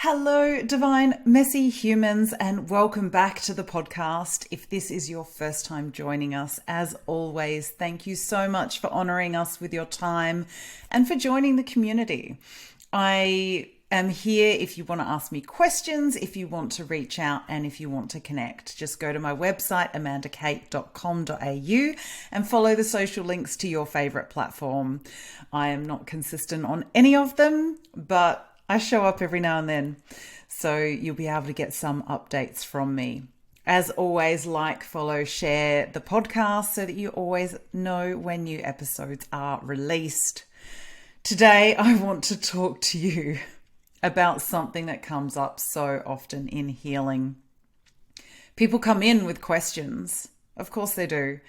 Hello, divine, messy humans, and welcome back to the podcast. If this is your first time joining us, as always, thank you so much for honoring us with your time and for joining the community. I am here if you want to ask me questions, if you want to reach out, and if you want to connect. Just go to my website, amandakate.com.au, and follow the social links to your favorite platform. I am not consistent on any of them, but I show up every now and then, so you'll be able to get some updates from me. As always, like, follow, share the podcast so that you always know when new episodes are released. Today, I want to talk to you about something that comes up so often in healing. People come in with questions. Of course they do.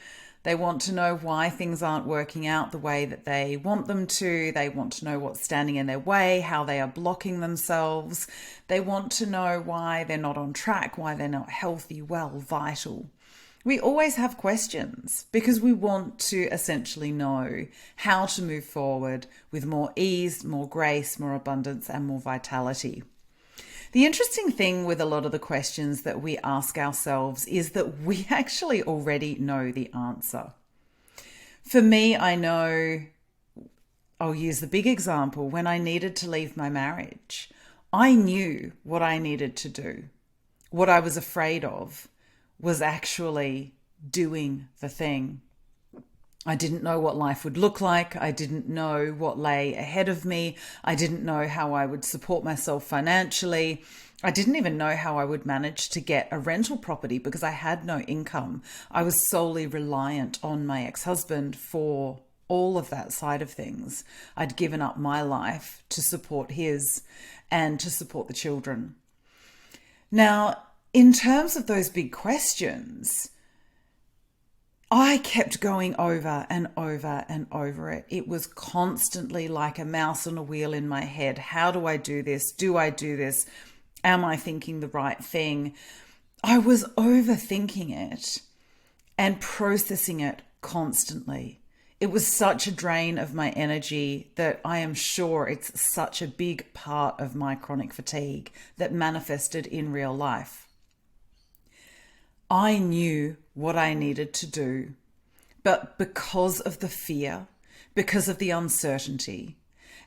They want to know why things aren't working out the way that they want them to. They want to know what's standing in their way, how they are blocking themselves. They want to know why they're not on track, why they're not healthy, well, vital. We always have questions because we want to essentially know how to move forward with more ease, more grace, more abundance, and more vitality. The interesting thing with a lot of the questions that we ask ourselves is that we actually already know the answer. For me, I know, I'll use the big example, when I needed to leave my marriage, I knew what I needed to do. What I was afraid of was actually doing the thing. I didn't know what life would look like. I didn't know what lay ahead of me. I didn't know how I would support myself financially. I didn't even know how I would manage to get a rental property because I had no income. I was solely reliant on my ex-husband for all of that side of things. I'd given up my life to support his and to support the children. Now, in terms of those big questions, I kept going over and over and over it. It was constantly like a mouse on a wheel in my head. How do I do this? Do I do this? Am I thinking the right thing? I was overthinking it and processing it constantly. It was such a drain of my energy that I am sure it's such a big part of my chronic fatigue that manifested in real life. I knew what I needed to do, but because of the fear, because of the uncertainty,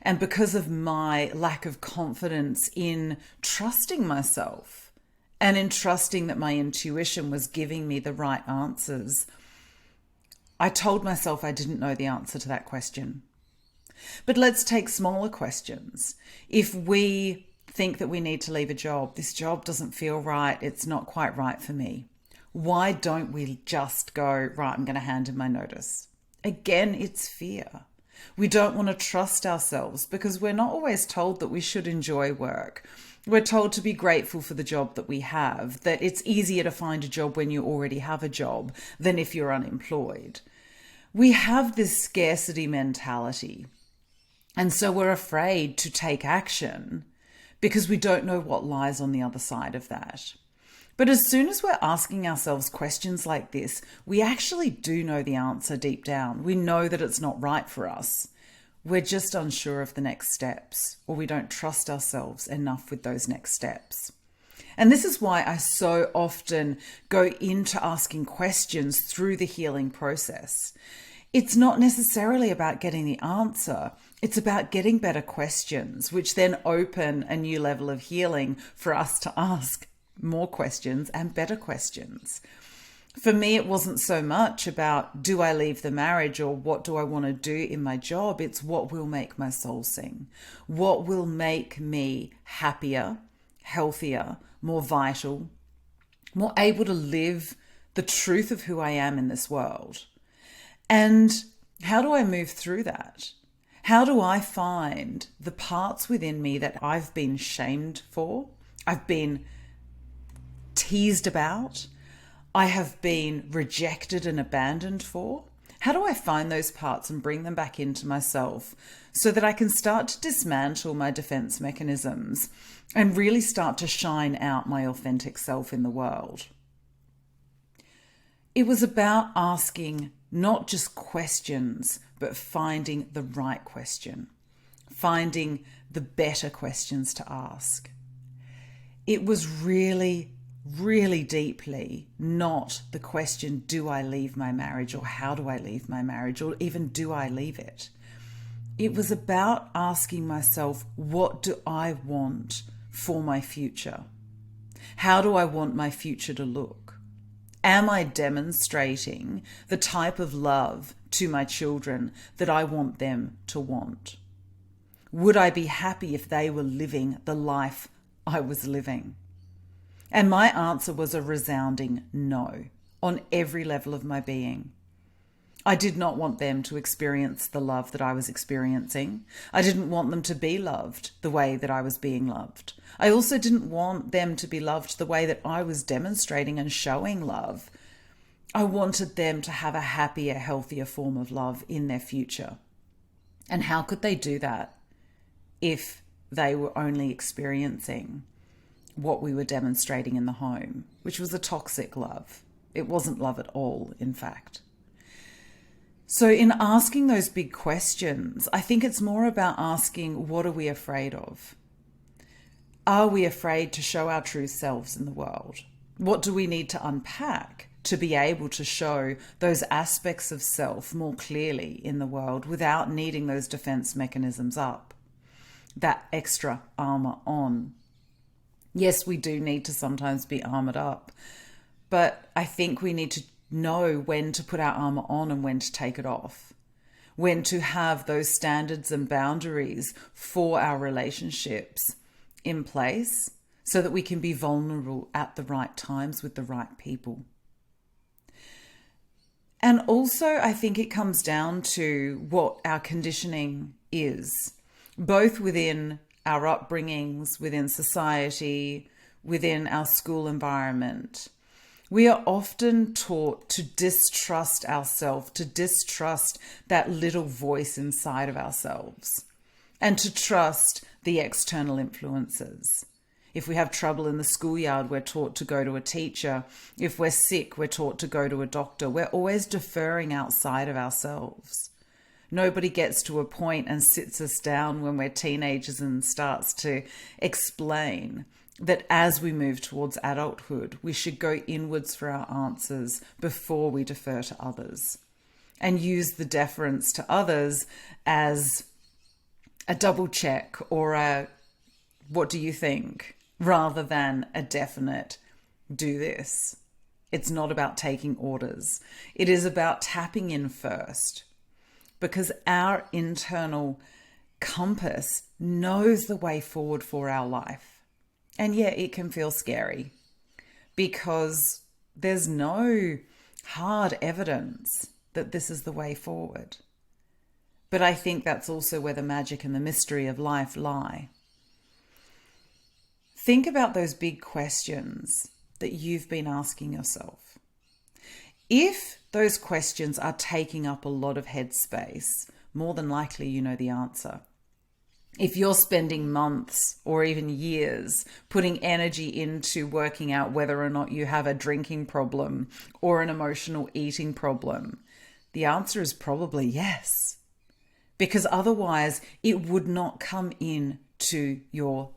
and because of my lack of confidence in trusting myself and in trusting that my intuition was giving me the right answers, I told myself I didn't know the answer to that question. But let's take smaller questions. If we think that we need to leave a job, this job doesn't feel right, it's not quite right for me. Why don't we just go, right, I'm going to hand in my notice? Again, it's fear. We don't want to trust ourselves because we're not always told that we should enjoy work. We're told to be grateful for the job that we have, that it's easier to find a job when you already have a job than if you're unemployed. We have this scarcity mentality, and so we're afraid to take action because we don't know what lies on the other side of that. But as soon as we're asking ourselves questions like this, we actually do know the answer deep down. We know that it's not right for us. We're just unsure of the next steps, or we don't trust ourselves enough with those next steps. And this is why I so often go into asking questions through the healing process. It's not necessarily about getting the answer. It's about getting better questions, which then open a new level of healing for us to ask more questions and better questions. For me, it wasn't so much about, do I leave the marriage or what do I want to do in my job? It's what will make my soul sing. What will make me happier, healthier, more vital, more able to live the truth of who I am in this world. And how do I move through that? How do I find the parts within me that I've been shamed for? I've been teased about, I have been rejected and abandoned for. How do I find those parts and bring them back into myself so that I can start to dismantle my defense mechanisms and really start to shine out my authentic self in the world? It was about asking not just questions, but finding the right question, finding the better questions to ask. it was really, really deeply not the question, do I leave my marriage, or how do I leave my marriage, or even do I leave it? It was about asking myself, what do I want for my future? How do I want my future to look? Am I demonstrating the type of love to my children that I want them to want? Would I be happy if they were living the life I was living? And my answer was a resounding no on every level of my being. I did not want them to experience the love that I was experiencing. I didn't want them to be loved the way that I was being loved. I also didn't want them to be loved the way that I was demonstrating and showing love. I wanted them to have a happier, healthier form of love in their future. And how could they do that if they were only experiencing what we were demonstrating in the home, which was a toxic love? It wasn't love at all, in fact. So in asking those big questions, I think it's more about asking, what are we afraid of? Are we afraid to show our true selves in the world? What do we need to unpack to be able to show those aspects of self more clearly in the world without needing those defense mechanisms up, that extra armor on? Yes, we do need to sometimes be armored up, but I think we need to know when to put our armor on and when to take it off, when to have those standards and boundaries for our relationships in place so that we can be vulnerable at the right times with the right people. And also, I think it comes down to what our conditioning is, both within our upbringings, within society, within our school environment. We are often taught to distrust ourselves, to distrust that little voice inside of ourselves, and to trust the external influences. If we have trouble in the schoolyard, we're taught to go to a teacher. If we're sick, we're taught to go to a doctor. We're always deferring outside of ourselves. Nobody gets to a point and sits us down when we're teenagers and starts to explain that as we move towards adulthood, we should go inwards for our answers before we defer to others, and use the deference to others as a double check or a what do you think, rather than a definite do this. It's not about taking orders. It is about tapping in first, because our internal compass knows the way forward for our life. And yeah, it can feel scary because there's no hard evidence that this is the way forward. But I think that's also where the magic and the mystery of life lie. Think about those big questions that you've been asking yourself. If those questions are taking up a lot of headspace, more than likely you know the answer. If you're spending months or even years putting energy into working out whether or not you have a drinking problem or an emotional eating problem, the answer is probably yes. Because otherwise it would not come in to your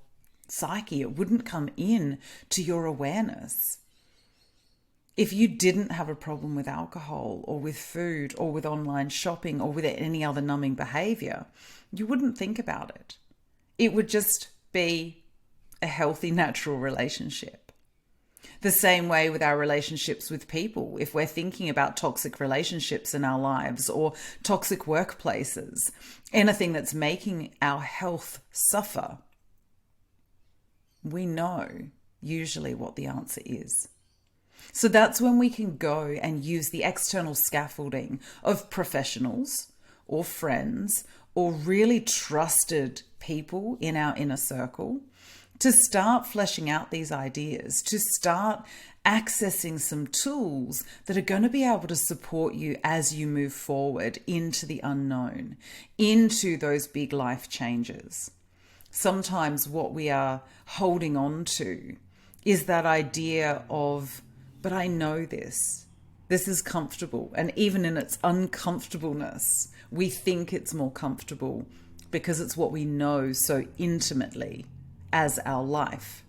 psyche. It wouldn't come in to your awareness. If you didn't have a problem with alcohol or with food or with online shopping or with any other numbing behavior, you wouldn't think about it. It would just be a healthy, natural relationship. The same way with our relationships with people. If we're thinking about toxic relationships in our lives or toxic workplaces, anything that's making our health suffer, we know usually what the answer is. So that's when we can go and use the external scaffolding of professionals or friends or really trusted people in our inner circle to start fleshing out these ideas, to start accessing some tools that are going to be able to support you as you move forward into the unknown, into those big life changes. Sometimes what we are holding on to is that idea of, but I know this. This is comfortable. And even in its uncomfortableness, we think it's more comfortable because it's what we know so intimately as our life.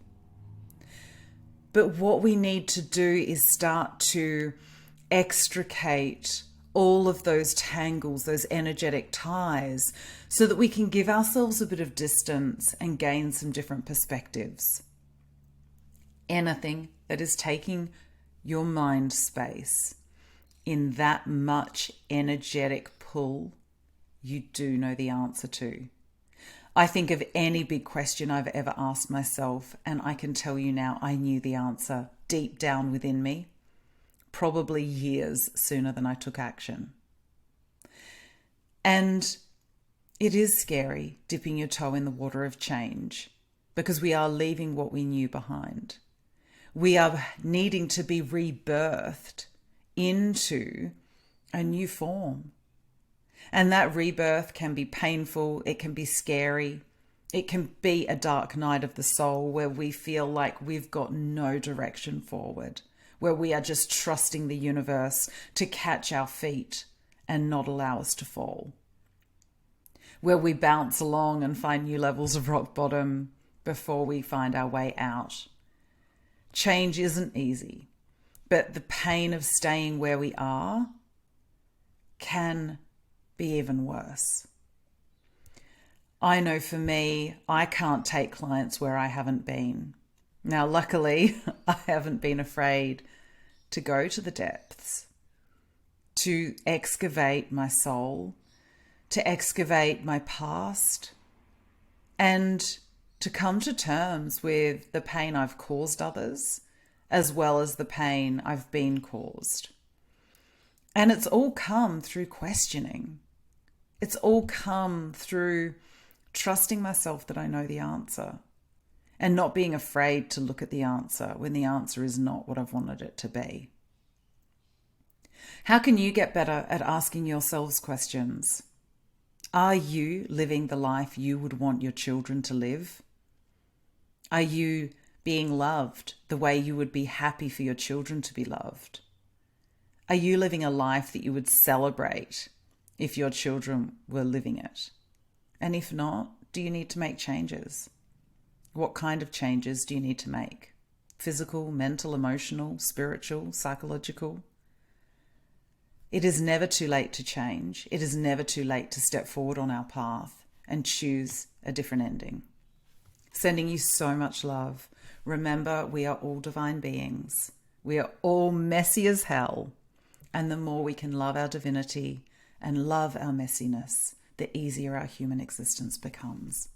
But what we need to do is start to extricate all of those tangles, those energetic ties, so that we can give ourselves a bit of distance and gain some different perspectives. Anything that is taking your mind space in that much energetic pull, you do know the answer to. I think of any big question I've ever asked myself, and I can tell you now I knew the answer deep down within me, probably years sooner than I took action. And it is scary dipping your toe in the water of change, because we are leaving what we knew behind. We are needing to be rebirthed into a new form. And that rebirth can be painful, it can be scary, it can be a dark night of the soul where we feel like we've got no direction forward, where we are just trusting the universe to catch our feet and not allow us to fall, where we bounce along and find new levels of rock bottom before we find our way out. Change isn't easy, but the pain of staying where we are can be even worse. I know for me, I can't take clients where I haven't been. Now, luckily, I haven't been afraid to go to the depths, to excavate my soul, to excavate my past, and to come to terms with the pain I've caused others, as well as the pain I've been caused. And it's all come through questioning. It's all come through trusting myself that I know the answer and not being afraid to look at the answer when the answer is not what I've wanted it to be. How can you get better at asking yourselves questions? Are you living the life you would want your children to live? Are you being loved the way you would be happy for your children to be loved? Are you living a life that you would celebrate if your children were living it? And if not, do you need to make changes? What kind of changes do you need to make? Physical, mental, emotional, spiritual, psychological? It is never too late to change. It is never too late to step forward on our path and choose a different ending. Sending you so much love. Remember, we are all divine beings. We are all messy as hell. And the more we can love our divinity and love our messiness, the easier our human existence becomes.